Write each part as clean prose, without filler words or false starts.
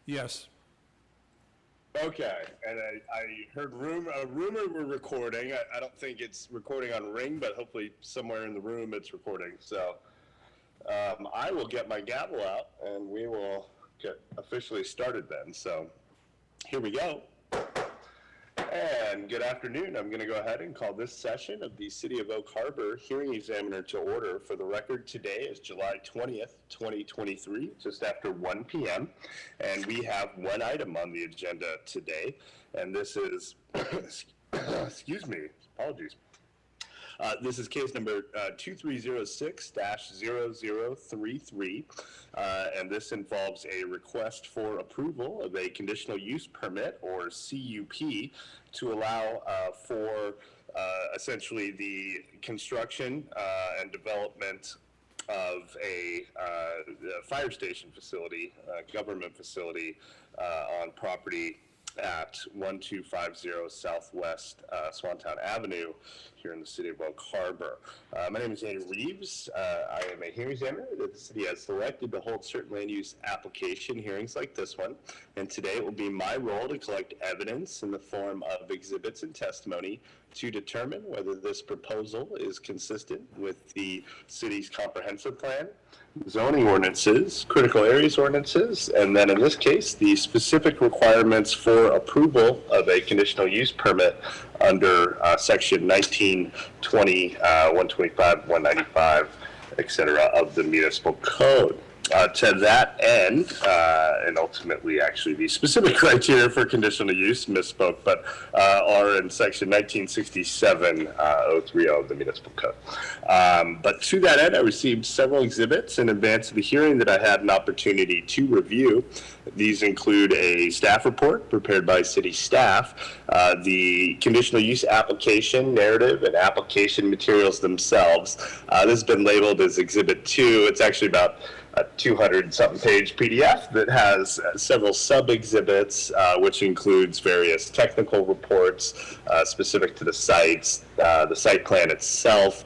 Yes. Okay, and I heard a rumor we're recording. I don't think it's recording on Ring, but hopefully somewhere in the room it's recording. So I will get my gavel out and we will get officially started then. So here we go. And good afternoon. I'm going to go ahead and call this session of the City of Oak Harbor Hearing Examiner to order. For the record, today is July 20th, 2023, just after 1 p.m. And we have one item on the agenda today, and this is, excuse me, apologies. This is case number 2306-0033, and this involves a request for approval of a conditional use permit, or CUP, to allow for essentially the construction and development of a fire station facility, government facility on property at 1250 Southwest Swantown Avenue here in the city of Oak Harbor. My name is Andy Reeves. I am a hearing examiner that the city has selected to hold certain land use application hearings like this one. And today it will be my role to collect evidence in the form of exhibits and testimony to determine whether this proposal is consistent with the city's comprehensive plan, zoning ordinances, critical areas ordinances, and then in this case, the specific requirements for approval of a conditional use permit under section 1920, 125, 195, etc. of the municipal code. To that end, and ultimately actually the specific criteria for conditional use, misspoke, but are in section 1967, 030 of the municipal code. But to that end, I received several exhibits in advance of the hearing that I had an opportunity to review. These include a staff report prepared by city staff, the conditional use application narrative and application materials themselves. This has been labeled as Exhibit 2. It's actually about a 200-something page PDF that has several sub-exhibits, which includes various technical reports specific to the sites, the site plan itself,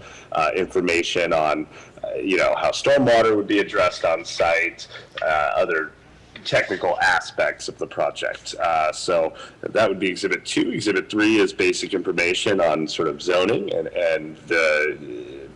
information on, how stormwater would be addressed on site, other technical aspects of the project. So that would be Exhibit 2. Exhibit 3 is basic information on sort of zoning and the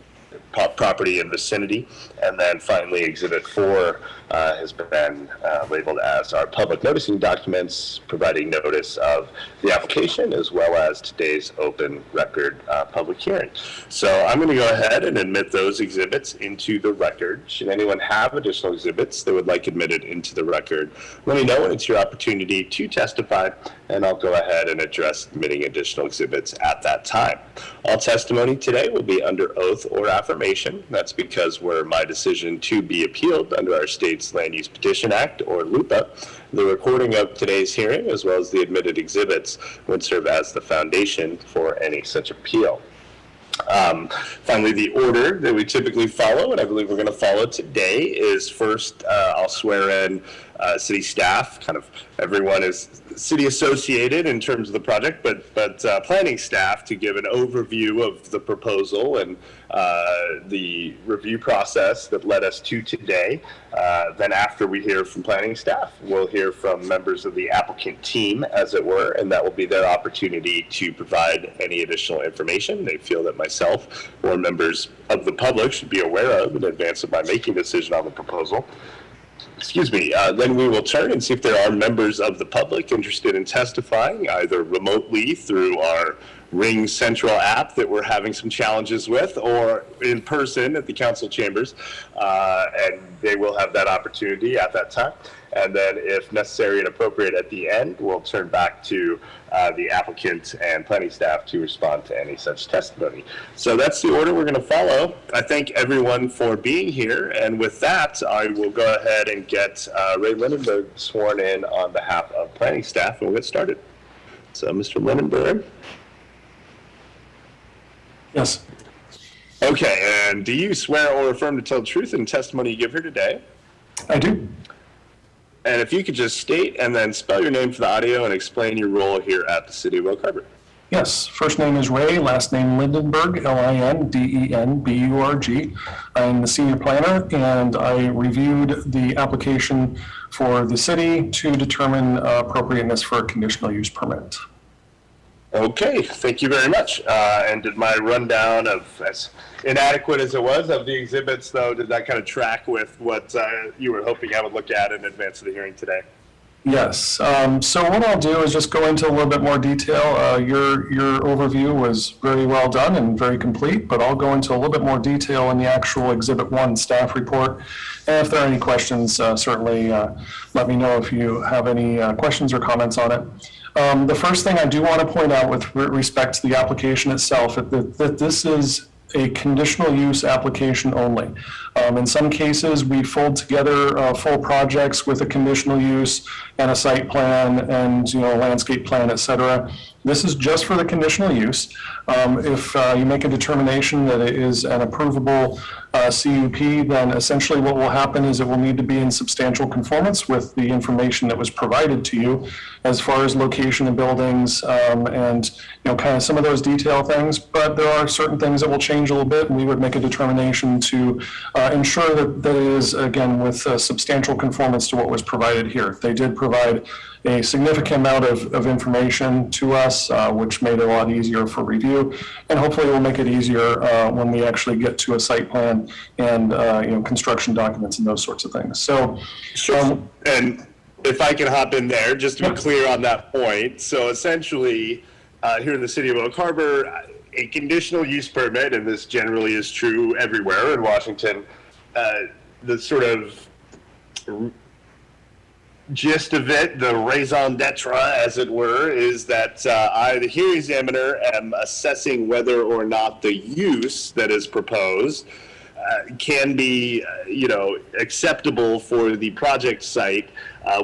property and vicinity. And then finally, Exhibit 4 has been labeled as our public noticing documents, providing notice of the application as well as today's open record public hearing. So I'm going to go ahead and admit those exhibits into the record. Should anyone have additional exhibits they would like admitted into the record, let me know when it's your opportunity to testify, and I'll go ahead and address admitting additional exhibits at that time. All testimony today will be under oath or affirmation. That's because were my decision to be appealed under our state's Land Use Petition Act, or LUPA, the recording of today's hearing, as well as the admitted exhibits, would serve as the foundation for any such appeal. Finally, the order that we typically follow, and I believe we're going to follow today, is first I'll swear in city staff. Kind of everyone is city associated in terms of the project, but planning staff to give an overview of the proposal and the review process that led us to today. Then after we hear from planning staff, we'll hear from members of the applicant team, as it were, and that will be their opportunity to provide any additional information they feel that myself or members of the public should be aware of in advance of my making a decision on the proposal. Excuse me, then we will turn and see if there are members of the public interested in testifying, either remotely through our Ring Central app that we're having some challenges with, or in person at the council chambers, and they will have that opportunity at that time. And then if necessary and appropriate at the end, we'll turn back to the applicant and planning staff to respond to any such testimony. So that's the order we're going to follow. I thank everyone for being here. And with that, I will go ahead and get Ray Lindenberg sworn in on behalf of planning staff, and we'll get started. So Mr. Lindenberg. Yes. Okay, and do you swear or affirm to tell the truth in the testimony you give here today? I do. And if you could just state and then spell your name for the audio and explain your role here at the City of Oak Harbor. Yes, first name is Ray, last name Lindenberg, Lindenburg. I'm the senior planner, and I reviewed the application for the city to determine appropriateness for a conditional use permit. Okay, thank you very much. And did my rundown of, as inadequate as it was, of the exhibits, though, did that kind of track with what you were hoping I would look at in advance of the hearing today? Yes. So what I'll do is just go into a little bit more detail. Your overview was very well done and very complete, but I'll go into a little bit more detail in the actual Exhibit 1 staff report. And if there are any questions, certainly let me know if you have any questions or comments on it. The first thing I do want to point out with respect to the application itself, that this is a conditional use application only. In some cases, we fold together full projects with a conditional use and a site plan and a landscape plan, et cetera. This is just for the conditional use. If you make a determination that it is an approvable CUP, then essentially what will happen is it will need to be in substantial conformance with the information that was provided to you as far as location of buildings and kind of some of those detail things. But there are certain things that will change a little bit, and we would make a determination to ensure that it is, again, with substantial conformance to what was provided here. They did provide a significant amount of information to us, which made it a lot easier for review, and hopefully it will make it easier when we actually get to a site plan and construction documents and those sorts of things. So, and if I can hop in there, just to be clear on that point. So essentially, here in the city of Oak Harbor, a conditional use permit, and this generally is true everywhere in Washington, the sort of gist of it, the raison d'etre, as it were, is that I, the hearing examiner, am assessing whether or not the use that is proposed can be, acceptable for the project site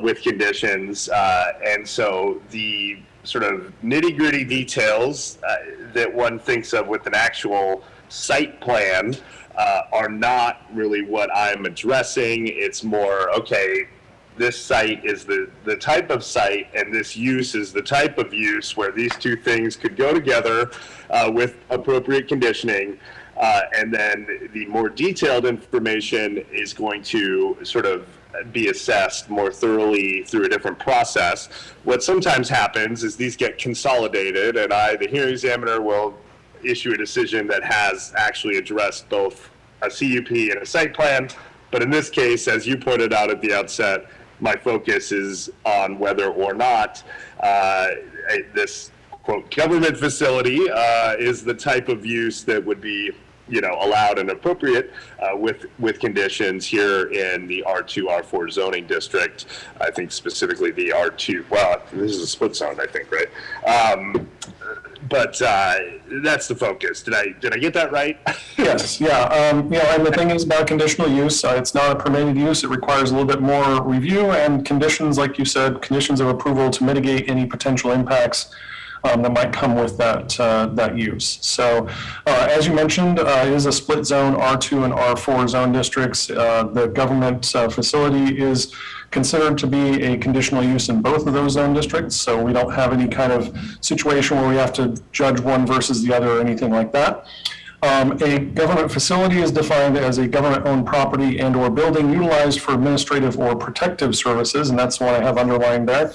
with conditions. And so the sort of nitty-gritty details that one thinks of with an actual site plan are not really what I'm addressing. It's more, okay, this site is the type of site, and this use is the type of use where these two things could go together with appropriate conditioning. And then the more detailed information is going to sort of be assessed more thoroughly through a different process. What sometimes happens is these get consolidated, and I, the hearing examiner, will issue a decision that has actually addressed both a CUP and a site plan. But in this case, as you pointed out at the outset, my focus is on whether or not this, quote, government facility is the type of use that would be, allowed and appropriate with conditions here in the R2, R4 zoning district. I think specifically the R2, well, this is a split zone, I think, right? But that's the focus. Did I get that right? Yes, yeah. And the thing is about conditional use, it's not a permitted use. It requires a little bit more review and conditions, like you said, conditions of approval to mitigate any potential impacts that might come with that use. So, as you mentioned, it is a split zone, R2 and R4 zone districts. The government facility is considered to be a conditional use in both of those zone districts, so we don't have any kind of situation where we have to judge one versus the other or anything like that. A government facility is defined as a government-owned property and or building utilized for administrative or protective services, and that's the one I have underlined there.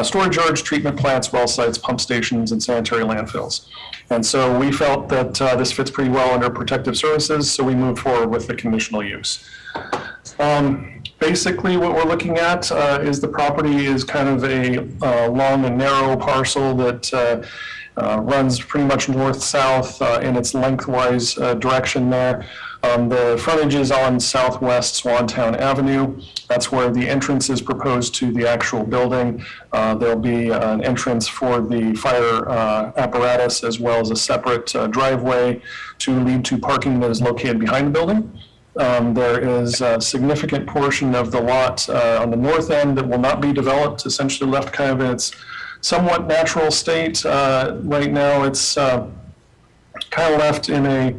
Storage yards, treatment plants, well sites, pump stations, and sanitary landfills. And so we felt that this fits pretty well under protective services, so we moved forward with the conditional use. Basically, what we're looking at is the property is kind of a long and narrow parcel that runs pretty much north-south in its lengthwise direction there. The frontage is on Southwest Swantown Avenue. That's where the entrance is proposed to the actual building. There'll be an entrance for the fire apparatus, as well as a separate driveway to lead to parking that is located behind the building. There is a significant portion of the lot on the north end that will not be developed, essentially left kind of in its somewhat natural state. Right now, it's kind of left in a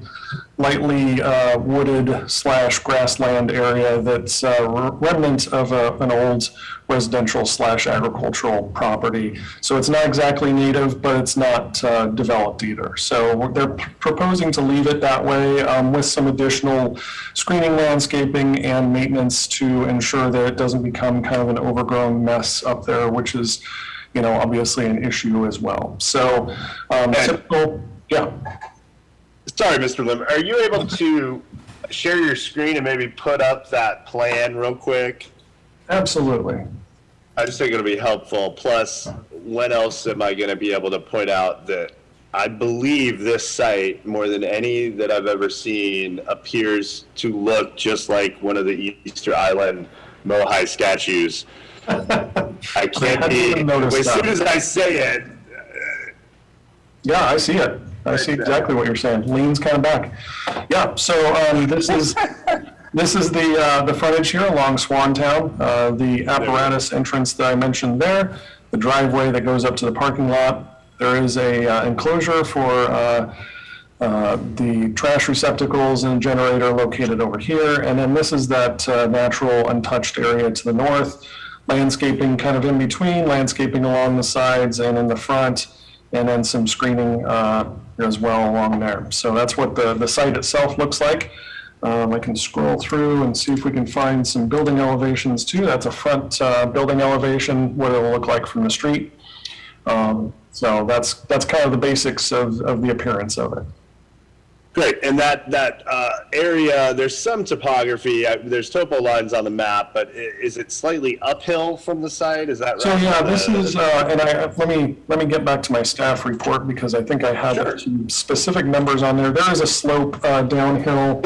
lightly wooded / grassland area that's a remnant of an old residential / agricultural property. So it's not exactly native, but it's not developed either. So they're proposing to leave it that way with some additional screening, landscaping, and maintenance to ensure that it doesn't become kind of an overgrown mess up there, which is, you know, obviously an issue as well. So typical, yeah. Sorry, Mr. Lim, are you able to share your screen and maybe put up that plan real quick? Absolutely. I just think it'll be helpful. Plus, when else am I going to be able to point out that I believe this site, more than any that I've ever seen, appears to look just like one of the Easter Island Moai statues. I can't be, as soon as I say it. Yeah, I see it. I see exactly what you're saying. Leans kind of back. Yeah, so this is the frontage here along Swantown, the apparatus entrance that I mentioned there, the driveway that goes up to the parking lot. There is a enclosure for the trash receptacles and generator located over here. And then this is that natural untouched area to the north, landscaping kind of in between, landscaping along the sides and in the front, and then some screening as well along there. So that's what the site itself looks like. I can scroll through and see if we can find some building elevations too. That's a front building elevation, what it'll look like from the street. So that's kind of the basics of the appearance of it. Great, and that area, there's some topography, there's topo lines on the map, but is it slightly uphill from the site? Is that right? So yeah, this is, and let me get back to my staff report because I think I have some specific numbers on there. There is a slope downhill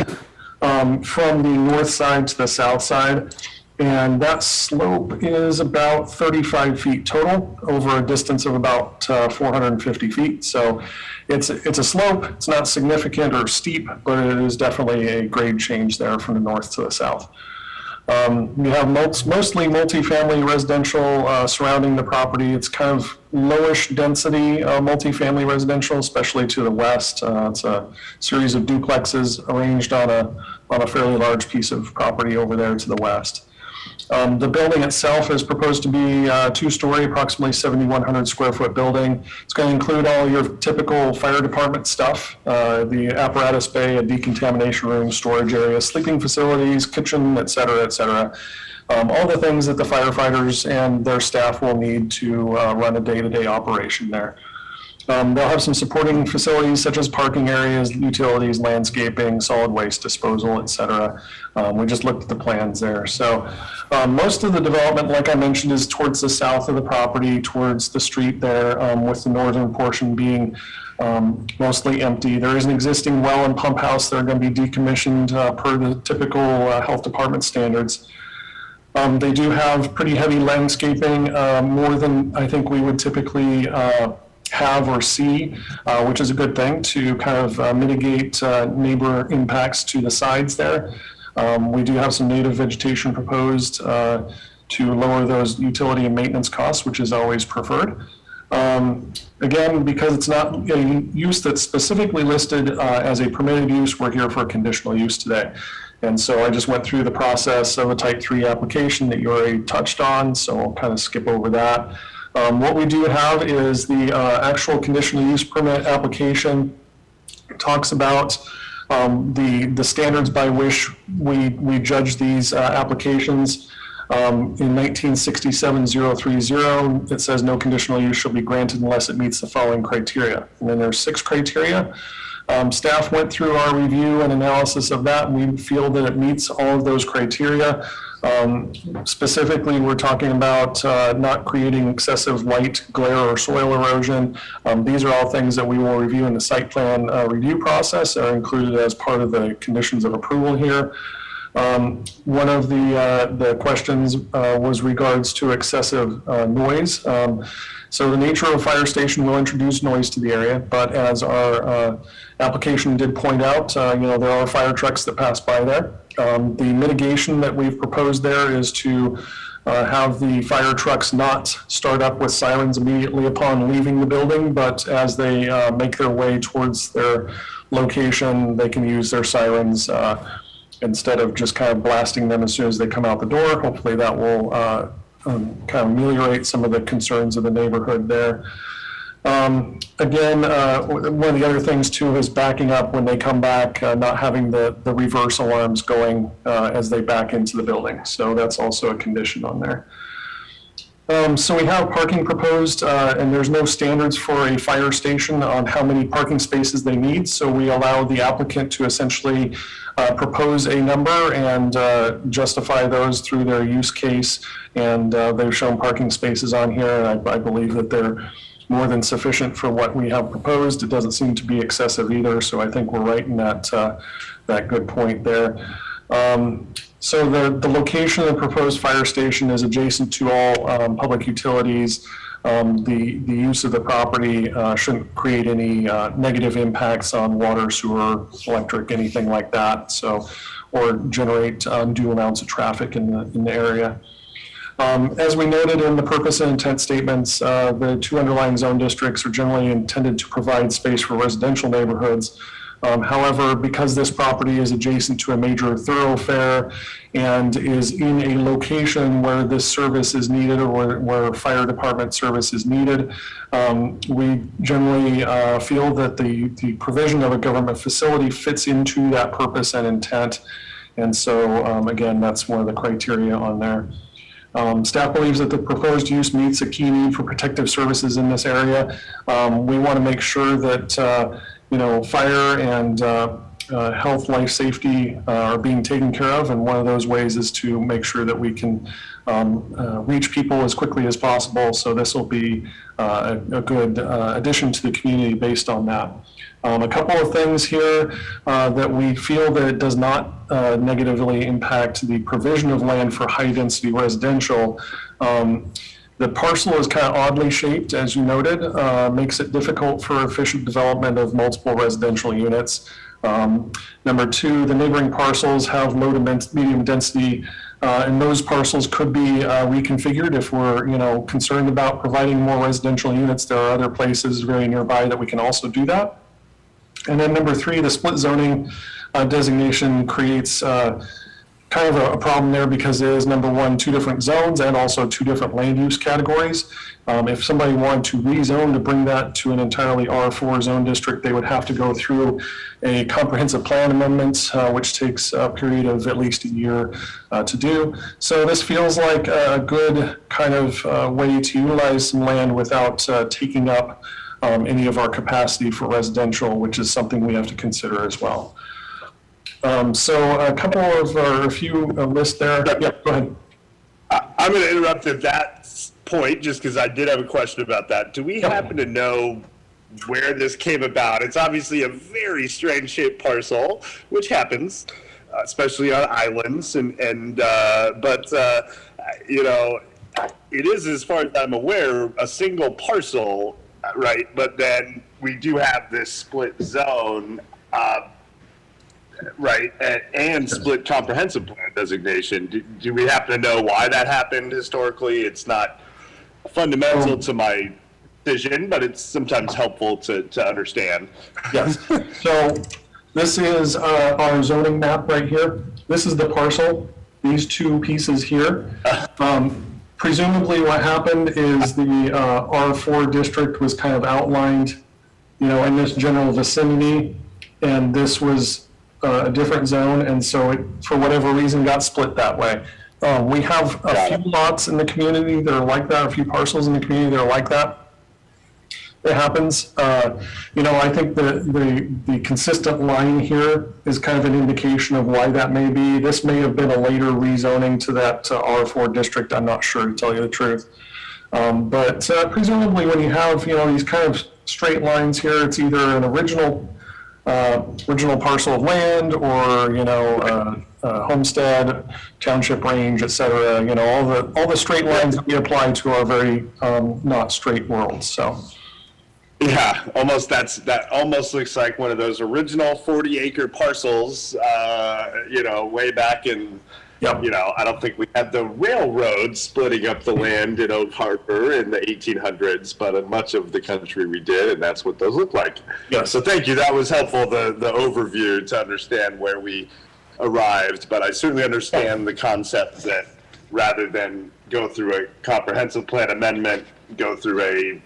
from the north side to the south side, and that slope is about 35 feet total over a distance of about 450 feet. So it's a slope. It's not significant or steep, but it is definitely a grade change there from the north to the south. We have mostly multifamily residential surrounding the property. It's kind of lowish density multifamily residential, especially to the west. It's a series of duplexes arranged on a fairly large piece of property over there to the west. The building itself is proposed to be a two-story, approximately 7,100 square foot building. It's going to include all your typical fire department stuff, the apparatus bay, a decontamination room, storage area, sleeping facilities, kitchen, et cetera, et cetera. All the things that the firefighters and their staff will need to run a day-to-day operation there. They'll have some supporting facilities such as parking areas, utilities, landscaping, solid waste disposal, et cetera. We just looked at the plans there. So most of the development, like I mentioned, is towards the south of the property, towards the street there, with the northern portion being mostly empty. There is an existing well and pump house that are going to be decommissioned per the typical health department standards. They do have pretty heavy landscaping, more than I think we would typically have or see, which is a good thing to kind of mitigate neighbor impacts to the sides there. We do have some native vegetation proposed to lower those utility and maintenance costs, which is always preferred. Again, because it's not a use that's specifically listed as a permitted use, we're here for a conditional use today. And so I just went through the process of a type 3 application that you already touched on, so I'll kind of skip over that. What we do have is the actual conditional use permit application. It talks about the standards by which we judge these applications. In 1967-030, it says no conditional use shall be granted unless it meets the following criteria. And then there's 6 criteria. Staff went through our review and analysis of that, and we feel that it meets all of those criteria. Specifically, we're talking about not creating excessive light, glare, or soil erosion. These are all things that we will review in the site plan review process, are included as part of the conditions of approval here. One of the questions was regards to excessive noise. So the nature of a fire station will introduce noise to the area, but as our application did point out, there are fire trucks that pass by there. The mitigation that we've proposed there is to have the fire trucks not start up with sirens immediately upon leaving the building, but as they make their way towards their location, they can use their sirens instead of just kind of blasting them as soon as they come out the door. Hopefully that will kind of ameliorate some of the concerns of the neighborhood there. Again, one of the other things too is backing up when they come back, not having the reverse alarms going as they back into the building. So that's also a condition on there. So we have parking proposed, and there's no standards for a fire station on how many parking spaces they need. So we allow the applicant to essentially propose a number and justify those through their use case. And they've shown parking spaces on here. I believe that they're more than sufficient for what we have proposed. It doesn't seem to be excessive either, so I think we're right in that good point there. So the location of the proposed fire station is adjacent to all public utilities. The use of the property shouldn't create any negative impacts on water, sewer, electric, anything like that. So, or generate undue amounts of traffic in the area. As we noted in the purpose and intent statements, the two underlying zone districts are generally intended to provide space for residential neighborhoods. However, because this property is adjacent to a major thoroughfare and is in a location where this service is needed or where fire department service is needed, we generally feel that the provision of a government facility fits into that purpose and intent. And so, again, that's one of the criteria on there. Staff believes that the proposed use meets a key need for protective services in this area. We want to make sure that fire and health, life safety are being taken care of, and one of those ways is to make sure that we can reach people as quickly as possible. So this will be a good addition to the community based on that. A couple of things here that we feel that it does not negatively impact the provision of land for high-density residential. The parcel is kind of oddly shaped, as you noted, makes it difficult for efficient development of multiple residential units. Number two, the neighboring parcels have low to medium density, and those parcels could be reconfigured if we're, concerned about providing more residential units. There are other places very nearby that we can also do that. And then number three, the split zoning designation creates kind of a problem there because it is, number one, two different zones and also two different land use categories. If somebody wanted to rezone to bring that to an entirely R4 zone district, they would have to go through a comprehensive plan amendment, which takes a period of at least a year to do. So this feels like a good kind of way to utilize some land without taking up any of our capacity for residential, which is something we have to consider as well. So a couple of, or a few lists there. Yeah, go ahead. I'm going to interrupt at that point just because I did have a question about that. Do we happen to know where this came about? It's obviously a very strange shaped parcel, which happens, especially on islands, but it is, as far as I'm aware, a single parcel, right? But then we do have this split zone, right, and split comprehensive plan designation. Do we happen to know why that happened historically? It's not fundamental to my decision, but it's sometimes helpful to understand. Yes. So this is our zoning map right here. This is the parcel, these two pieces here. Presumably what happened is the R4 district was kind of outlined, in this general vicinity, and this was a different zone, and so it, for whatever reason, got split that way. We have a few lots in the community that are like that, a few parcels in the community that are like that. It happens. I think the consistent line here is kind of an indication of why that may be. This may have been a later rezoning to that R4 district. I'm not sure, to tell you the truth. But presumably when you have, these kind of straight lines here, it's either an original parcel of land or, homestead, township range, et cetera. All the straight lines that we apply to our very not straight worlds. So. Yeah, that almost looks like one of those original 40-acre parcels, way back in Yep. You know, I don't think we had the railroad splitting up the land in Oak Harbor in the 1800s, but in much of the country we did, and that's what those look like. Yes. So thank you. That was helpful, the overview to understand where we arrived, but I certainly understand the concept that rather than go through a comprehensive plan amendment, go through a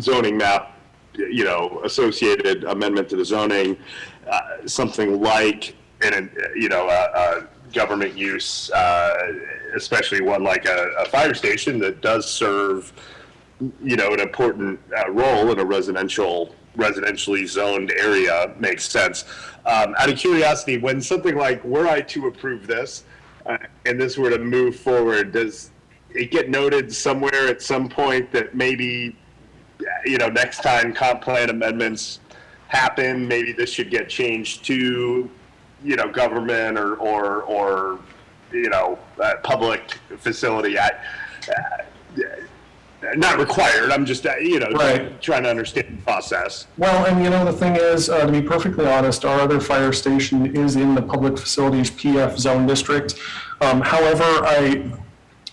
zoning map, you know, associated amendment to the zoning, something like a government use, especially one like a fire station that does serve, you know, an important role in a residentially zoned area makes sense. Out of curiosity, when something like, were I to approve this and this were to move forward, does it get noted somewhere at some point that maybe, you know, next time comp plan amendments happen, maybe this should get changed to, you know, government or you know, public facility? Not required. I'm just, you know, Right. trying to understand the process. Well, and you know, the thing is, to be perfectly honest, our other fire station is in the Public Facilities PF Zone District. However,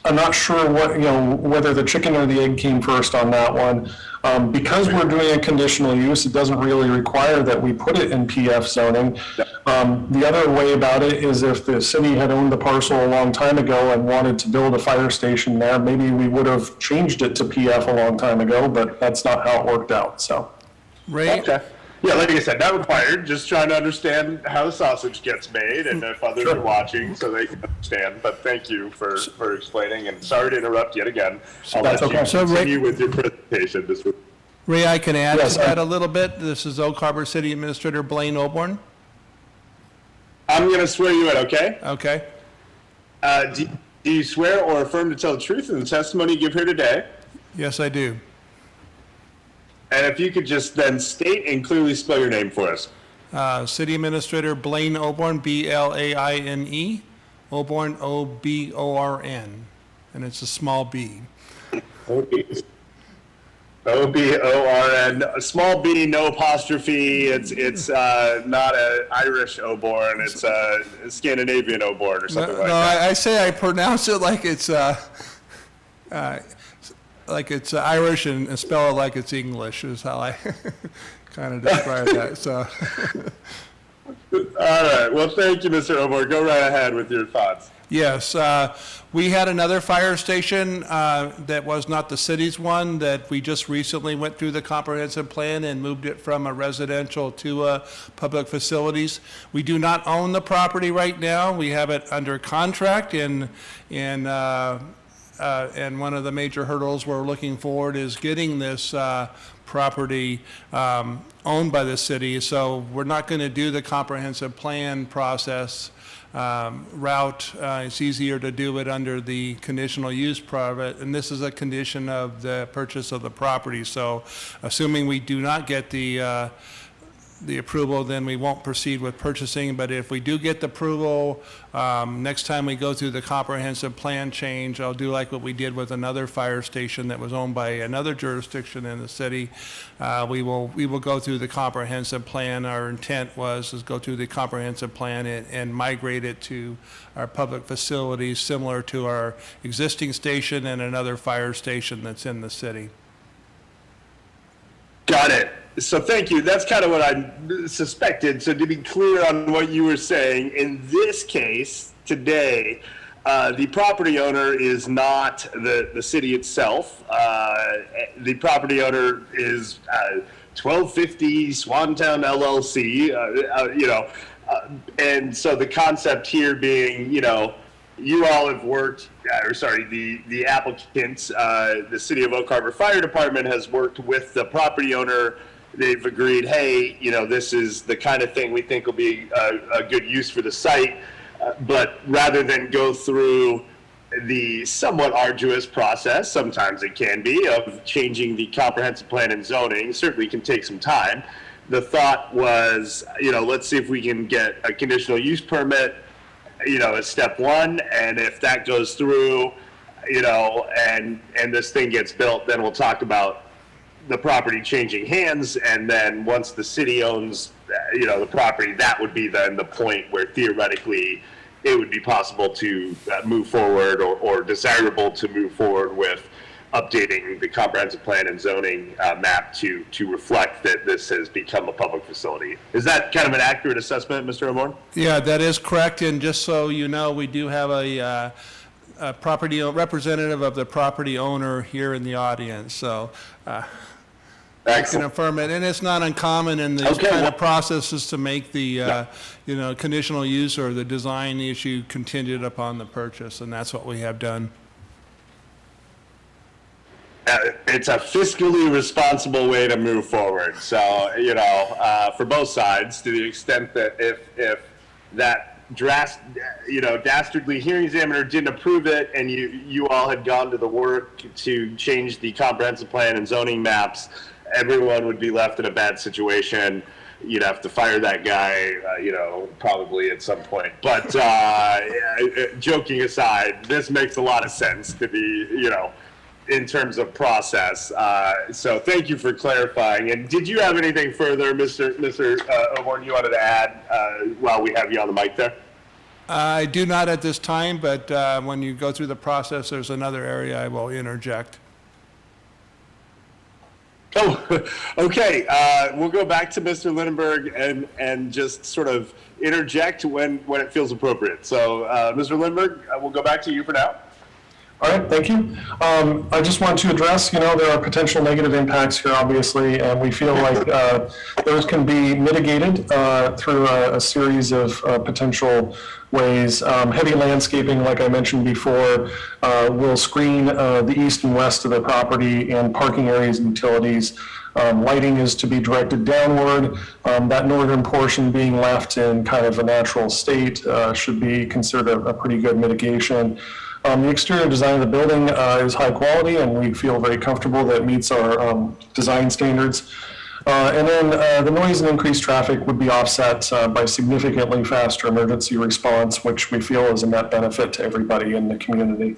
I'm not sure what, you know, whether the chicken or the egg came first on that one. Because we're doing a conditional use, it doesn't really require that we put it in PF zoning. The other way about it is if the city had owned the parcel a long time ago and wanted to build a fire station there, maybe we would have changed it to PF a long time ago, but that's not how it worked out, so. Ray, Okay. Yeah, like I said, not required. Just trying to understand how the sausage gets made and if others are watching so they can understand. But thank you for explaining, and sorry to interrupt yet again. I'll That's let you okay. So, Ray- continue with your presentation. Ray, I can add Yes, to that a little bit. This is Oak Harbor City Administrator Blaine Oborn. I'm going to swear you in, okay? Okay. Do you swear or affirm to tell the truth in the testimony you give here today? Yes, I do. And if you could just then state and clearly spell your name for us. City Administrator Blaine Oborn, B-L-A-I-N-E, Oborn, O-B-O-R-N, and it's a small b. O-B-O-R-N, a small b, no apostrophe. It's not an Irish Oborn, it's a Scandinavian Oborn or something like that. I say I pronounce it like it's Irish and spell it like it's English is how I kind of describe that. So, All right, well, thank you, Mr. Oborn. Go right ahead with your thoughts. yes, we had another fire station that was not the city's one that we just recently went through the comprehensive plan and moved it from a residential to a public facilities. We do not own the property right now. We have it under contract, and one of the major hurdles we're looking forward is getting this property owned by the city. So we're not going to do the comprehensive plan process route. It's easier to do it under the conditional use permit, and this is a condition of the purchase of the property. So assuming we do not get the approval, then we won't proceed with purchasing. But if we do get the approval, next time we go through the comprehensive plan change, I'll do like what we did with another fire station that was owned by another jurisdiction in the city. We will go through the comprehensive plan. Our intent is go through the comprehensive plan and migrate it to our public facilities, similar to our existing station and another fire station that's in the city. Got it. So thank you. That's kind of what I suspected. So to be clear on what you were saying, in this case today, the property owner is not the city itself. The property owner is 1250 Swantown LLC, and so the concept here being, you all have worked, the applicants, the City of Oak Harbor Fire Department has worked with the property owner. They've agreed, hey, this is the kind of thing we think will be a good use for the site. But rather than go through the somewhat arduous process, sometimes it can be, of changing the comprehensive plan and zoning, certainly can take some time. The thought was, let's see if we can get a conditional use permit, as step one. And if that goes through, and this thing gets built, then we'll talk about the property changing hands. And then once the city owns, the property, that would be then the point where theoretically it would be possible to move forward or desirable to move forward with updating the comprehensive plan and zoning map to reflect that this has become a public facility. Is that kind of an accurate assessment, Mr. O'Morn? Yeah, that is correct, and just so you know, we do have a property representative of the property owner here in the audience, so I can Excellent. affirm it, and it's not uncommon in these Okay, kind well- of processes to make the, conditional use or the design issue contingent upon the purchase, and that's what we have done. It's a fiscally responsible way to move forward. So, for both sides, to the extent that if that dastardly hearing examiner didn't approve it and you all had gone to the work to change the comprehensive plan and zoning maps, everyone would be left in a bad situation. You'd have to fire that guy, probably at some point. But joking aside, this makes a lot of sense to be, in terms of process. So thank you for clarifying. And did you have anything further, Mr. O'Morn, you wanted to add while we have you on the mic there? I do not at this time, but when you go through the process, there's another area I will interject. Oh, okay. We'll go back to Mr. Lindenberg and just sort of interject when it feels appropriate. So, Mr. Lindenberg, we'll go back to you for now. All right, thank you. I just want to address, there are potential negative impacts here, obviously, and we feel like those can be mitigated through a series of potential ways. Heavy landscaping, like I mentioned before, will screen the east and west of the property and parking areas and utilities. Lighting is to be directed downward. That northern portion being left in kind of a natural state should be considered a pretty good mitigation. The exterior design of the building is high quality, and we feel very comfortable that it meets our design standards. And then the noise and increased traffic would be offset by significantly faster emergency response, which we feel is a net benefit to everybody in the community.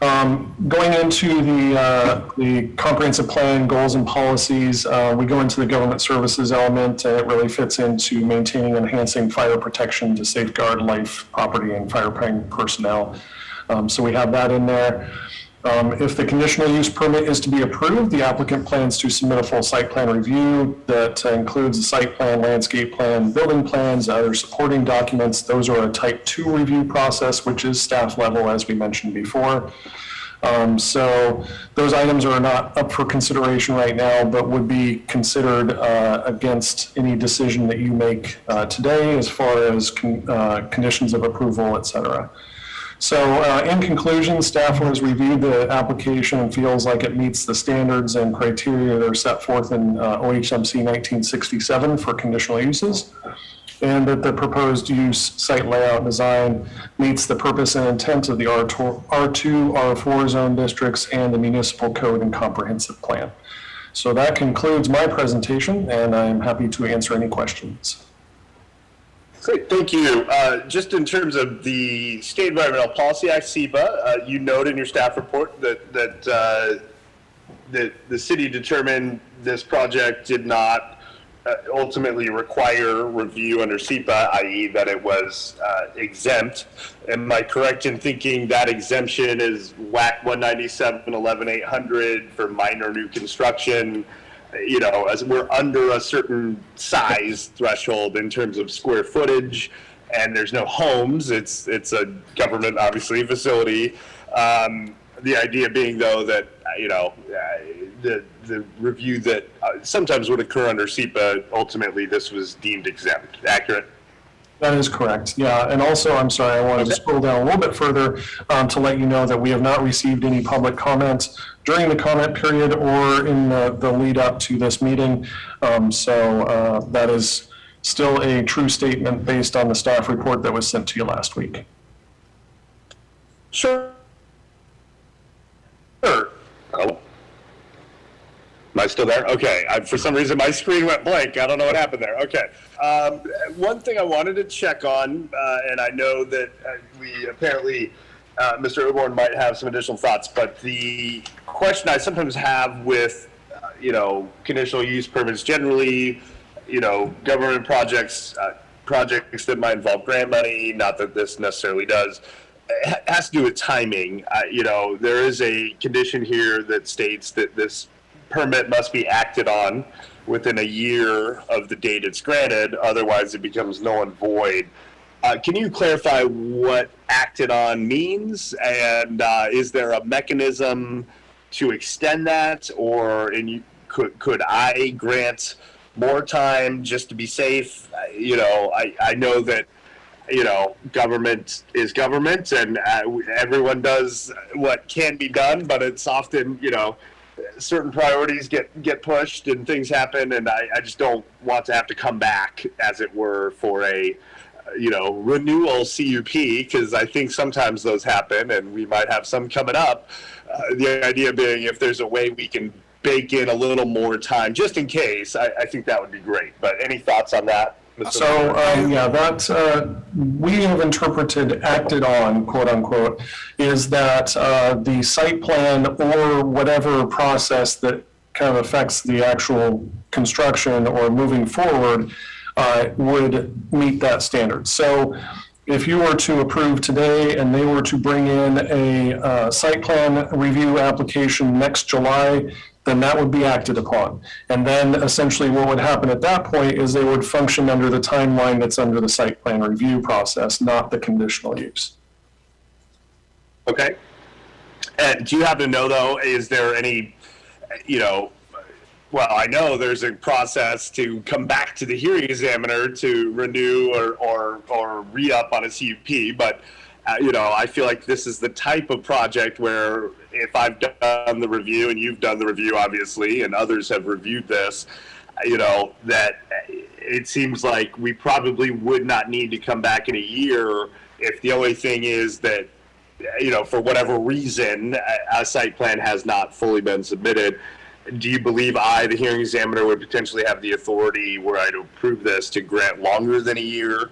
Going into the comprehensive plan goals and policies, we go into the government services element, and it really fits into maintaining and enhancing fire protection to safeguard life, property, and firefighting personnel. So we have that in there. If the conditional use permit is to be approved, the applicant plans to submit a full site plan review that includes the site plan, landscape plan, building plans, other supporting documents. Those are a type 2 review process, which is staff level, as we mentioned before. So those items are not up for consideration right now, but would be considered against any decision that you make today as far as conditions of approval, et cetera. So in conclusion, staff has reviewed the application and feels like it meets the standards and criteria that are set forth in OHMC 1967 for conditional uses, and that the proposed use, site layout, and design meets the purpose and intent of the R2, R4 zone districts and the municipal code and comprehensive plan. So that concludes my presentation, and I'm happy to answer any questions. Great, thank you. Just in terms of the State Environmental Policy Act, SEPA, you note in your staff report that the city determined this project did not ultimately require review under SEPA, i.e. that it was exempt. Am I correct in thinking that exemption is WAC 197-11-800 for minor new construction? As we're under a certain size threshold in terms of square footage, and there's no homes, it's a government, obviously, facility. The idea being, though, that, the review that sometimes would occur under SEPA, ultimately this was deemed exempt. Accurate? That is correct, yeah. And also, I'm sorry, I wanted to scroll down a little bit further to let you know that we have not received any public comments during the comment period or in the lead up to this meeting. So that is still a true statement based on the staff report that was sent to you last week. Sure. Oh. Am I still there? Okay. For some reason, my screen went blank. I don't know what happened there. Okay. One thing I wanted to check on, and I know that we apparently, Mr. O'Born might have some additional thoughts, but the question I sometimes have with, conditional use permits generally, government projects projects that might involve grant money, not that this necessarily does, it has to do with timing. There is a condition here that states that this permit must be acted on within a year of the date it's granted, otherwise it becomes null and void. Can you clarify what acted on means, and is there a mechanism to extend that, or could I grant more time just to be safe? I know that government is government, and everyone does what can be done, but it's often certain priorities get pushed and things happen, and I just don't want to have to come back, as it were, for a renewal CUP, because I think sometimes those happen, and we might have some coming up. The idea being, if there's a way we can bake in a little more time, just in case, I think that would be great. But any thoughts on that, Mr. So, we have interpreted acted on, quote unquote, is that the site plan or whatever process that kind of affects the actual construction or moving forward would meet that standard. So if you were to approve today and they were to bring in a site plan review application next July, then that would be acted upon. And then essentially what would happen at that point is they would function under the timeline that's under the site plan review process, not the conditional use. Okay. And do you happen to know, though, is there any, well, I know there's a process to come back to the hearing examiner to renew or re-up on a CUP, but, I feel like this is the type of project where if I've done the review, and you've done the review, obviously, and others have reviewed this, that it seems like we probably would not need to come back in a year if the only thing is that, for whatever reason, a site plan has not fully been submitted. Do you believe I, the hearing examiner, would potentially have the authority, were I to approve this, to grant longer than a year?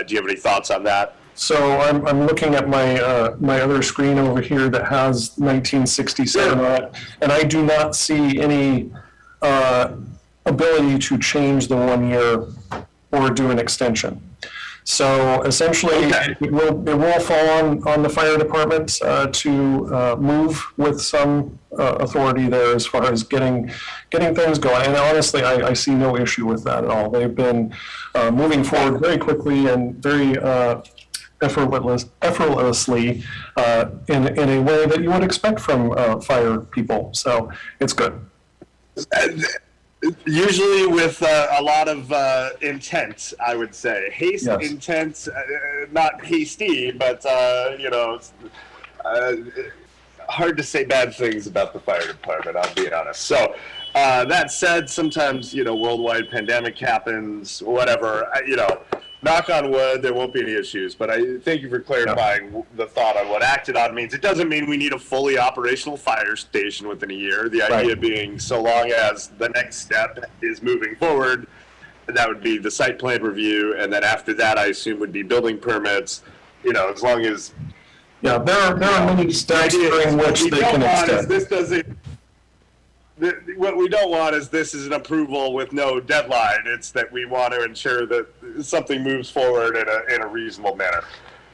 Do you have any thoughts on that? So I'm looking at my my other screen over here that has 1967 on it, and I do not see any ability to change the 1 year or do an extension. So essentially, Okay. it will fall on the fire department to move with some authority there as far as getting things going. And honestly, I see no issue with that at all. They've been moving forward very quickly and very effortlessly in a way that you would expect from fire people. So it's good. Usually with a lot of intent, I would say. Haste, Yes. intent, not hasty, but, hard to say bad things about the fire department, I'll be honest. So that said, sometimes, worldwide pandemic happens, whatever, knock on wood, there won't be any issues. But I thank you for clarifying the thought on what acted on means. It doesn't mean we need a fully operational fire station within a year. The idea being, so long as the next step is moving forward, that would be the site plan review, and then after that, I assume would be building permits. As long as Yeah, there are many steps during which they can extend. What we don't want is this is an approval with no deadline. It's that we want to ensure that something moves forward in a reasonable manner.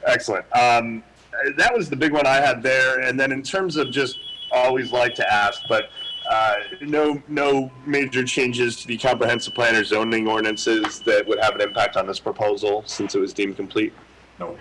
Excellent. That was the big one I had there. And then in terms of just always like to ask, but no major changes to the comprehensive plan or zoning ordinances that would have an impact on this proposal since it was deemed complete? No.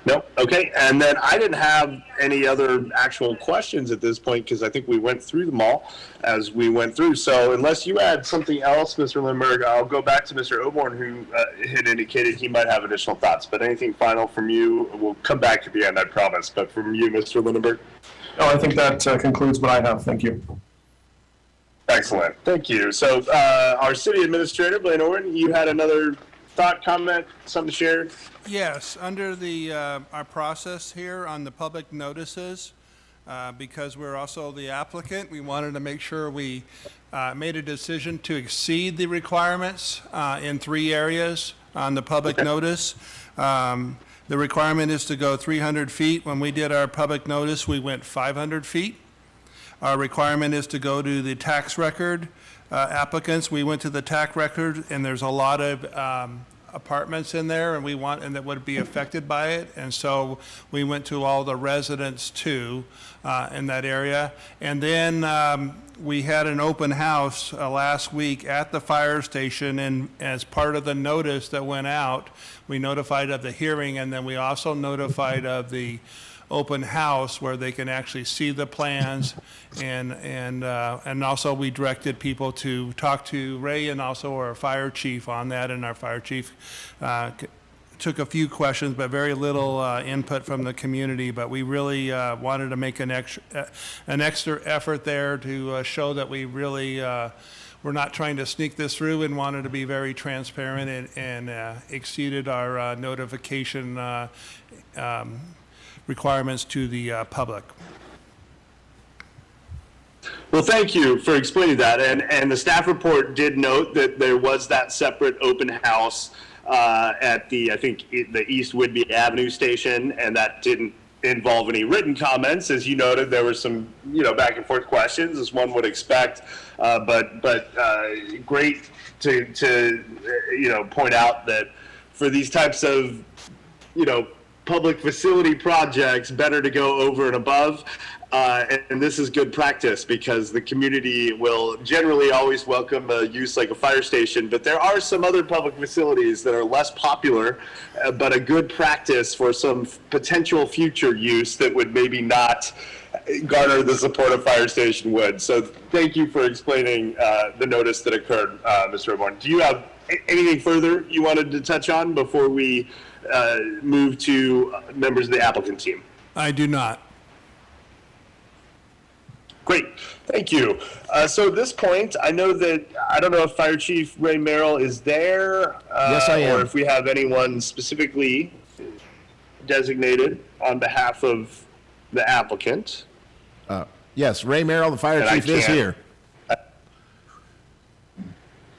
Nope. Okay. And then I didn't have any other actual questions at this point because I think we went through them all as we went through. So unless you had something else, Mr. Lindberg, I'll go back to Mr. Oborn, who had indicated he might have additional thoughts. But anything final from you? We'll come back at the end, I promise. But from you, Mr. Lindberg? No, I think that concludes what I have. Thank you. Excellent. Thank you. So our city administrator, Blaine Owen, you had another thought, comment, something to share? Yes, under the, our process here on the public notices, because we're also the applicant, we wanted to make sure we made a decision to exceed the requirements in 3 areas on the public notice. The requirement is to go 300 feet. When we did our public notice, we went 500 feet. Our requirement is to go to the tax record applicants. We went to the TAC record, and there's a lot of apartments in there, and that would be affected by it. And so we went to all the residents too, in that area. And then we had an open house last week at the fire station, and as part of the notice that went out, we notified of the hearing, and then we also notified of the open house where they can actually see the plans, and also we directed people to talk to Ray and also our fire chief on that, and our fire chief took a few questions, but very little input from the community. But we really wanted to make an extra effort there to show that we really we're not trying to sneak this through, and wanted to be very transparent, and exceeded our notification requirements to the public. Well, thank you for explaining that. And the staff report did note that there was that separate open house at the, I think, the East Whidbey Avenue station, and that didn't involve any written comments. As you noted, there were some, back and forth questions, as one would expect. But great to point out that for these types of, public facility projects, better to go over and above. And this is good practice, because the community will generally always welcome a use like a fire station, but there are some other public facilities that are less popular, but a good practice for some potential future use that would maybe not garner the support a fire station would. So thank you for explaining the notice that occurred, Mr. Oborn. Do you have anything further you wanted to touch on before we move to members of the applicant team? I do not. Great, thank you. So at this point, I don't know if Fire Chief Ray Merrill is there. Yes, I am. Or if we have anyone specifically designated on behalf of the applicant. Yes, Ray Merrill, the fire And I chief, is can't- here.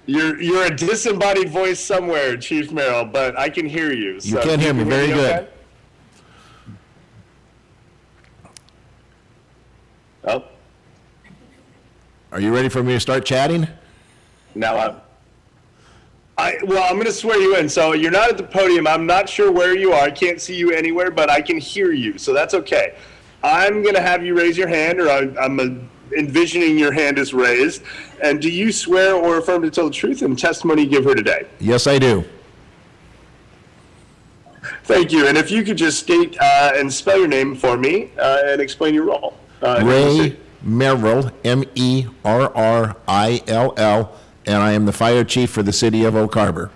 You're a disembodied voice somewhere, Chief Merrill, but I can hear you. You can hear me, very good. Okay? Oh, Are you ready for me to start chatting? now I'm going to swear you in. So you're not at the podium. I'm not sure where you are. I can't see you anywhere, but I can hear you. So that's okay. I'm going to have you raise your hand, or I'm envisioning your hand is raised. And do you swear or affirm to tell the truth in the testimony you give her today? Yes, I do. Thank you. And if you could just state and spell your name for me and explain your role. Ray Merrill, Merrill, and I am the fire chief for the city of Oak Harbor.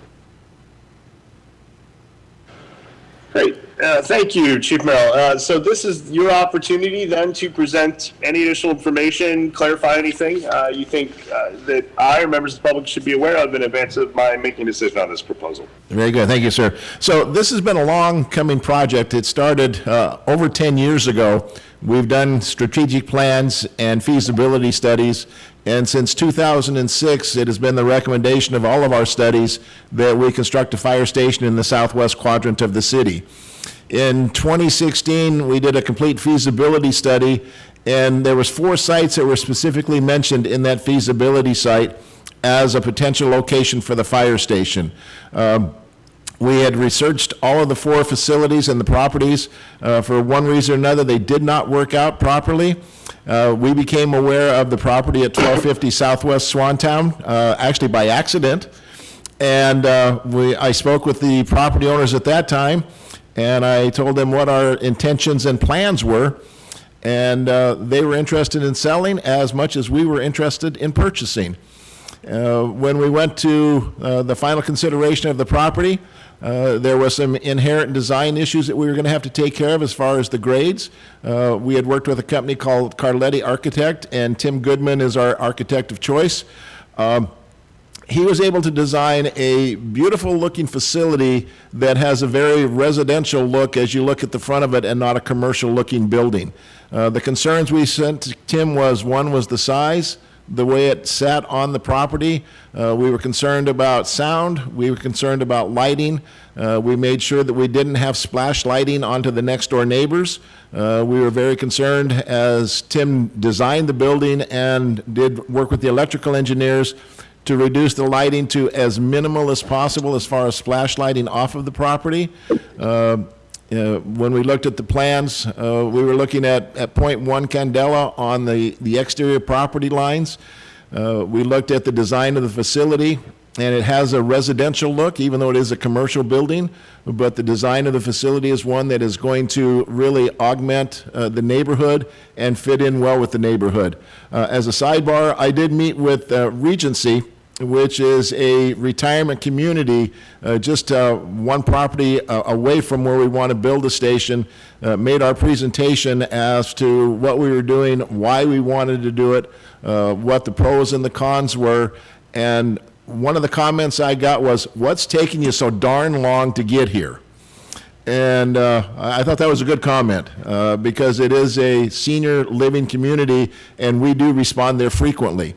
Great. Thank you, Chief Merrill. So this is your opportunity then to present any additional information, clarify anything you think that I or members of the public should be aware of in advance of my making a decision on this proposal. Very good, thank you, sir. So this has been a long-coming project. It started over 10 years ago. We've done strategic plans and feasibility studies, and since 2006, it has been the recommendation of all of our studies that we construct a fire station in the southwest quadrant of the city. In 2016, we did a complete feasibility study, and there was 4 sites that were specifically mentioned in that feasibility site as a potential location for the fire station. We had researched all of the 4 facilities and the properties. For one reason or another, they did not work out properly. We became aware of the property at 1250 Southwest Swantown, actually by accident. And I spoke with the property owners at that time, and I told them what our intentions and plans were. And they were interested in selling as much as we were interested in purchasing. When we went to the final consideration of the property, there was some inherent design issues that we were going to have to take care of as far as the grades. We had worked with a company called Carletti Architect, and Tim Goodman is our architect of choice. He was able to design a beautiful looking facility that has a very residential look as you look at the front of it, and not a commercial looking building. The concerns we sent to Tim was, one was the size, the way it sat on the property. We were concerned about sound. We were concerned about lighting. We made sure that we didn't have splash lighting onto the next door neighbors. We were very concerned as Tim designed the building and did work with the electrical engineers to reduce the lighting to as minimal as possible as far as splash lighting off of the property. When we looked at the plans, we were looking at .1 candela on the exterior property lines. We looked at the design of the facility, and it has a residential look, even though it is a commercial building. But the design of the facility is one that is going to really augment the neighborhood and fit in well with the neighborhood. As a sidebar, I did meet with Regency, which is a retirement community just one property away from where we want to build a station, made our presentation as to what we were doing, why we wanted to do it, what the pros and the cons were. And one of the comments I got was, "What's taking you so darn long to get here?" And I thought that was a good comment because it is a senior living community and we do respond there frequently.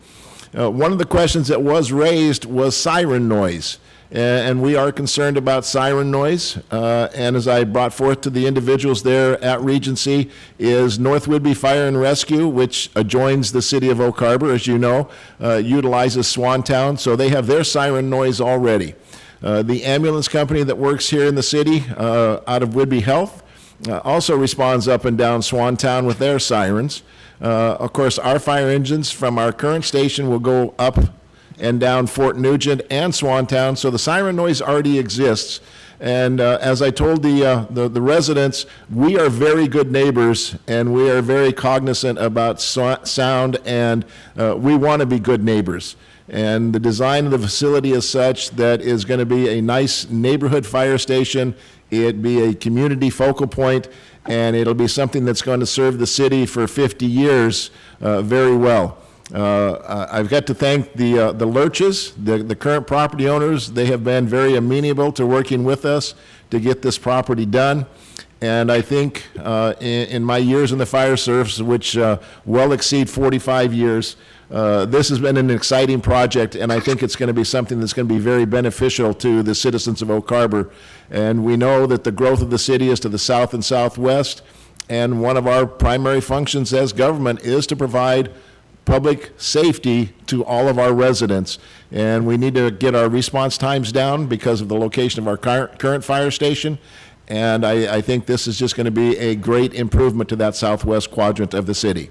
One of the questions that was raised was siren noise, and we are concerned about siren noise. And as I brought forth to the individuals there at Regency, is North Whidbey Fire and Rescue, which adjoins the city of Oak Harbor, as you know, utilizes Swantown, so they have their siren noise already. The ambulance company that works here in the city, out of Whidbey Health, also responds up and down Swantown with their sirens. Of course, our fire engines from our current station will go up and down Fort Nugent and Swantown, so the siren noise already exists. And as I told the residents, we are very good neighbors, and we are very cognizant about sound, and we want to be good neighbors. And the design of the facility is such that is going to be a nice neighborhood fire station. It'd be a community focal point, and it'll be something that's going to serve the city for 50 years very well. I've got to thank the Lurches, the current property owners. They have been very amenable to working with us to get this property done. And I think in my years in the fire service, which well exceed 45 years, this has been an exciting project, and I think it's going to be something that's going to be very beneficial to the citizens of Oak Harbor. And we know that the growth of the city is to the south and southwest, and one of our primary functions as government is to provide public safety to all of our residents. And we need to get our response times down because of the location of our current fire station. And I think this is just going to be a great improvement to that southwest quadrant of the city.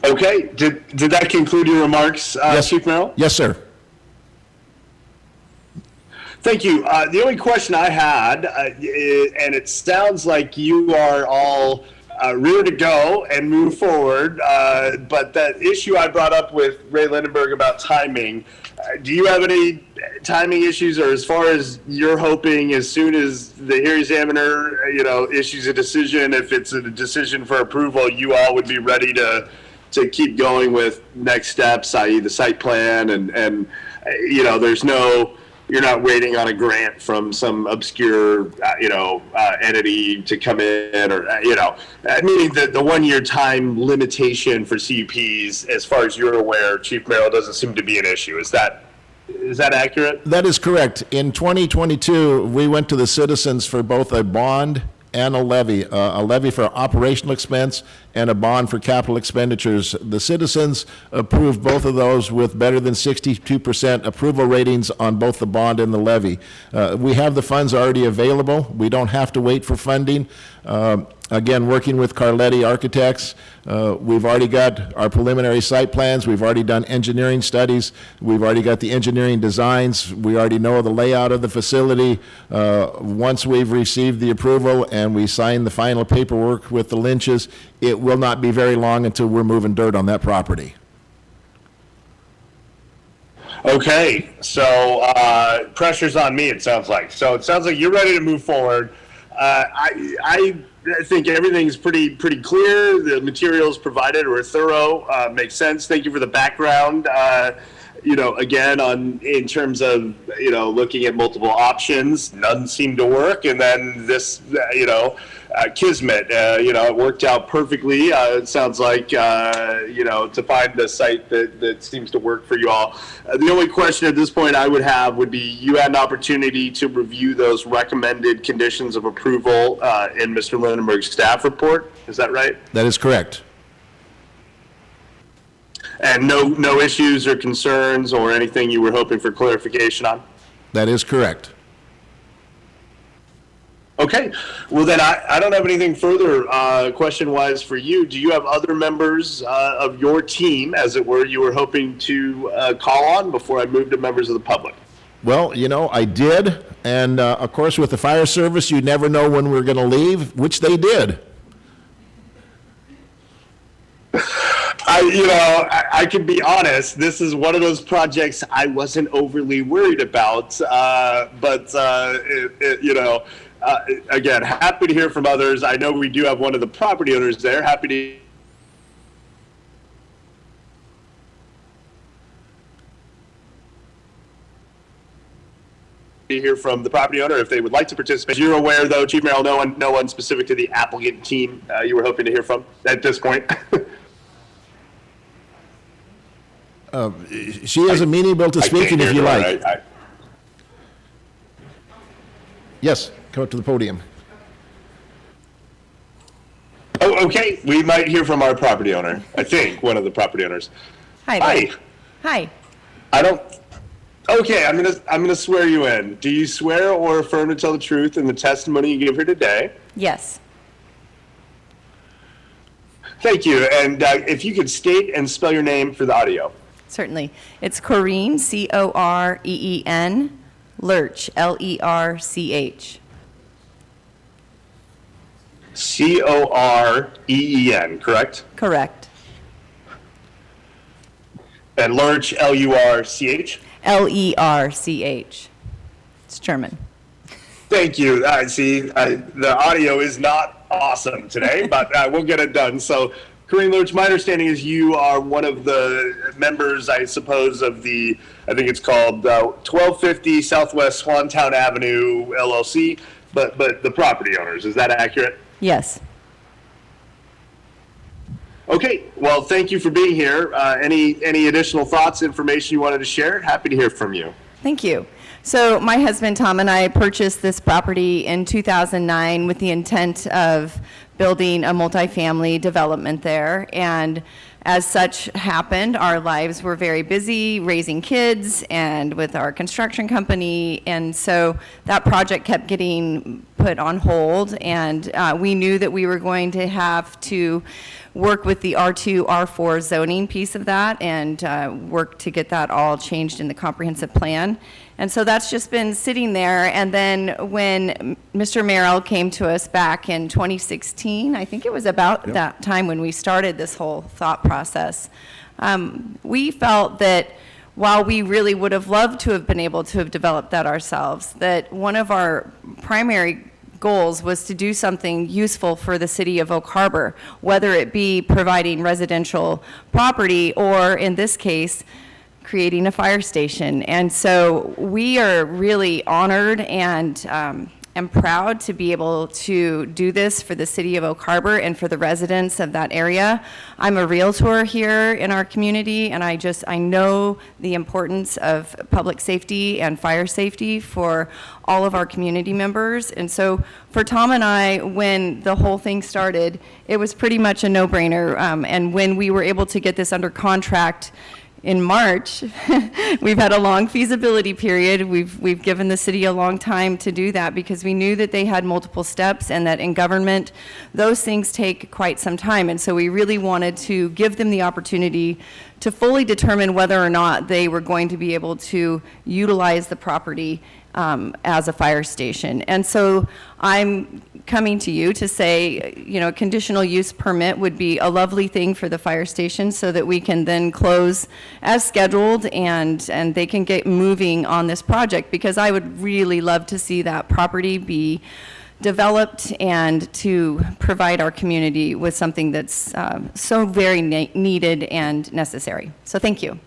Okay, did that conclude your remarks, Yes. Chief Merrill? Yes, sir. Thank you. The only question I had, and it sounds like you are all ready to go and move forward, but that issue I brought up with Ray Lindenberg about timing, do you have any timing issues, or as far as you're hoping as soon as the hearing examiner, issues a decision, if it's a decision for approval, you all would be ready to keep going with next steps, i.e. the site plan, and you're not waiting on a grant from some obscure, entity to come in, or, meaning that the 1 year time limitation for CUPs, as far as you're aware, Chief Merrill, doesn't seem to be an issue. Is that accurate? That is correct. In 2022, we went to the citizens for both a bond and a levy for operational expense and a bond for capital expenditures. The citizens approved both of those with better than 62% approval ratings on both the bond and the levy. We have the funds already available. We don't have to wait for funding. Again, working with Carletti Architects, we've already got our preliminary site plans. We've already done engineering studies. We've already got the engineering designs. We already know the layout of the facility. Once we've received the approval and we sign the final paperwork with the Lynches, it will not be very long until we're moving dirt on that property. Okay, so pressure's on me, it sounds like. So it sounds like you're ready to move forward. I think everything's pretty clear. The materials provided were thorough, makes sense. Thank you for the background. again, in terms of, looking at multiple options, none seemed to work. And then this, kismet, it worked out perfectly. It sounds like, to find a site that seems to work for you all. The only question at this point I would have would be, you had an opportunity to review those recommended conditions of approval in Mr. Lindenberg's staff report. Is that right? That is correct. And no issues or concerns or anything you were hoping for clarification on? That is correct. Okay, well then I don't have anything further question-wise for you. Do you have other members of your team, as it were, you were hoping to call on before I move to members of the public? Well, I did, and of course with the fire service, you never know when we're going to leave, which they did. I can be honest, this is one of those projects I wasn't overly worried about, again, happy to hear from others. I know we do have one of the property owners there. Happy to hear from the property owner if they would like to participate. You're aware, though, Chief Merrill, no one specific to the applicant team you were hoping to hear from at this point. She is amenable to speaking if you like. Yes, come up to the podium. Oh, okay. We might hear from our property owner. I think one of the property owners. Hi. Hi. Hi. I don't. Okay, I'm gonna swear you in. Do you swear or affirm to tell the truth in the testimony you give here today? Yes. Thank you. And if you could state and spell your name for the audio. Certainly. It's Corrine, C-O-R-E-E-N, Lerch, L-E-R-C-H. C-O-R-E-E-N, correct? Correct. And Lurch, L-U-R-C-H? L-E-R-C-H. It's German. Thank you. See, the audio is not awesome today, but we'll get it done. So, Corinne Lurch, my understanding is you are one of the members, I suppose, of I think it's called 1250 Southwest Swantown Avenue, LLC, but the property owners. Is that accurate? Yes. Okay. Well, thank you for being here. Any additional thoughts, information you wanted to share? Happy to hear from you. Thank you. So my husband, Tom, and I purchased this property in 2009 with the intent of building a multifamily development there. And as such happened, our lives were very busy raising kids and with our construction company. And so that project kept getting put on hold. And we knew that we were going to have to work with the R2, R4 zoning piece of that and work to get that all changed in the comprehensive plan. And so that's just been sitting there. And then when Mr. Merrill came to us back in 2016, I think it was about that time when we started this whole thought process, we felt that while we really would have loved to have been able to have developed that ourselves, that one of our primary goals was to do something useful for the city of Oak Harbor, whether it be providing residential property or, in this case, creating a fire station. And so we are really honored and proud to be able to do this for the city of Oak Harbor and for the residents of that area. I'm a realtor here in our community, and I know the importance of public safety and fire safety for all of our community members. And so for Tom and I, when the whole thing started, it was pretty much a no-brainer. And when we were able to get this under contract in March, we've had a long feasibility period. We've given the city a long time to do that because we knew that they had multiple steps and that in government, those things take quite some time. And so we really wanted to give them the opportunity to fully determine whether or not they were going to be able to utilize the property as a fire station. And so I'm coming to you to say, a conditional use permit would be a lovely thing for the fire station so that we can then close as scheduled and they can get moving on this project, because I would really love to see that property be developed and to provide our community with something that's so very needed and necessary. So thank you.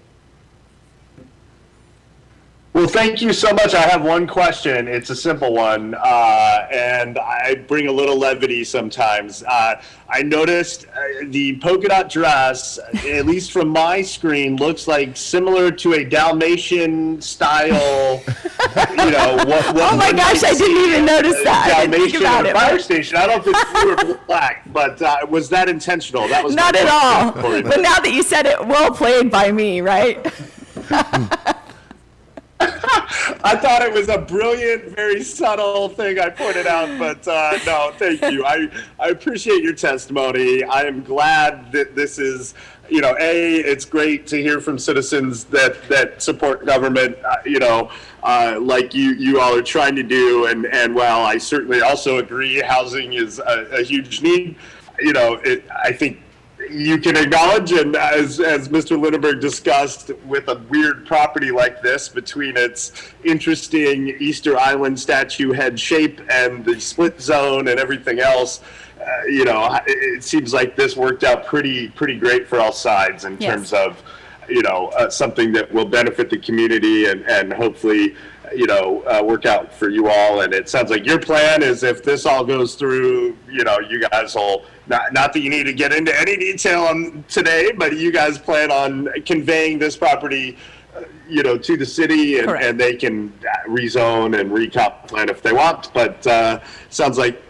Well, thank you so much. I have one question. It's a simple one, and I bring a little levity sometimes. I noticed the polka dot dress, at least from my screen, looks like similar to a Dalmatian style. Oh my gosh, I didn't even notice that. I didn't think Dalmatian about at a it. fire station. I don't think it's blue or black, but was that intentional? That was Not my at all. question for you. But now that you said it, well played by me, right? I thought it was a brilliant, very subtle thing I pointed out, but no, thank you. I appreciate your testimony. I am glad that this is, it's great to hear from citizens that support government, like you all are trying to do. And while I certainly also agree housing is a huge need, I think you can acknowledge, and as Mr. Lindenberg discussed, with a weird property like this, between its interesting Easter Island statue head shape and the split zone and everything else, it seems like this worked out pretty great for all sides in Yes. terms of, something that will benefit the community and hopefully, work out for you all. And it sounds like your plan is, if this all goes through, you guys will, not that you need to get into any detail on today, but you guys plan on conveying this property, to the city, Correct. and they can rezone and recomp plan if they want. But sounds like,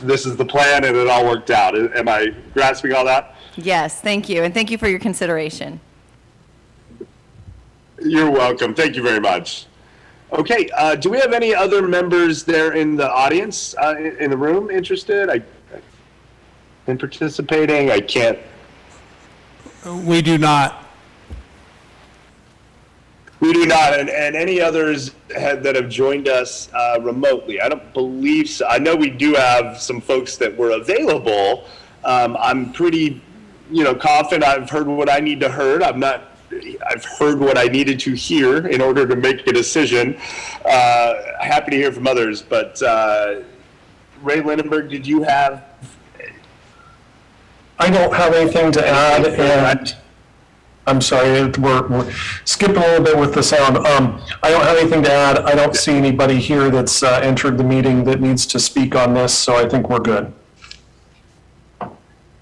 this is the plan and it all worked out. Am I grasping all that? Yes, thank you. And thank you for your consideration. You're welcome. Thank you very much. Okay, do we have any other members there in the audience, in the room, interested in participating? I can't. We do not. We do not, and any others that have joined us remotely? I don't believe so. I know we do have some folks that were available. I'm pretty, confident I've heard what I need to heard. I've heard what I needed to hear in order to make a decision. Happy to hear from others, but Ray Lindenberg, did you have? I don't have anything to add, and I'm sorry, we're skipping a little bit with the sound. I don't have anything to add. I don't see anybody here that's entered the meeting that needs to speak on this, so I think we're good.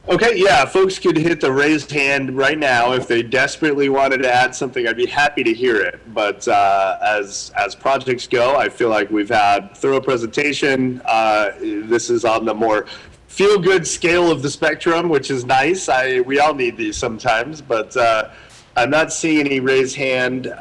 Okay, yeah, folks could hit the raised hand right now if they desperately wanted to add something. I'd be happy to hear it. But as projects go, I feel like we've had thorough presentation. This is on the more feel-good scale of the spectrum, which is nice. We all need these sometimes, but I'm not seeing any raised hand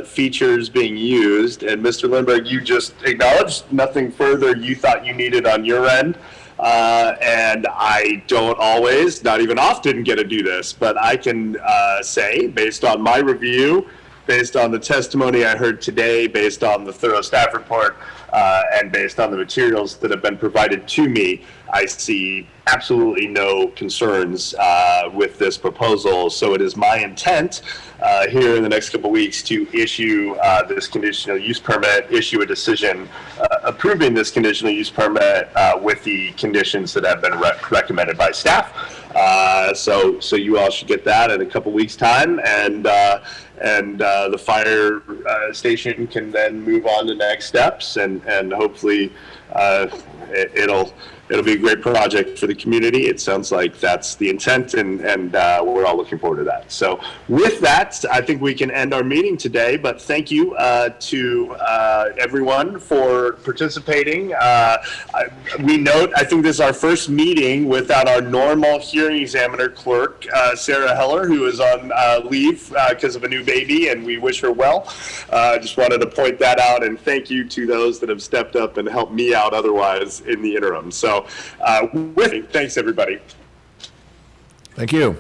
features being used. And Mr. Lindbergh, you just acknowledged nothing further you thought you needed on your end. And I don't always, not even often, get to do this, but I can say, based on my review, based on the testimony I heard today, based on the thorough staff report, and based on the materials that have been provided to me, I see absolutely no concerns with this proposal. So it is my intent here in the next couple of weeks to issue this conditional use permit, issue a decision approving this conditional use permit with the conditions that have been recommended by staff. So you all should get that in a couple weeks' time, and the fire station can then move on to next steps, and hopefully it'll be a great project for the community. It sounds like that's the intent, and we're all looking forward to that. So with that, I think we can end our meeting today, but thank you to everyone for participating. We note, I think this is our first meeting without our normal hearing examiner clerk, Sarah Heller, who is on leave because of a new baby, and we wish her well. Just wanted to point that out, and thank you to those that have stepped up and helped me out otherwise in the interim. So thanks everybody. Thank you.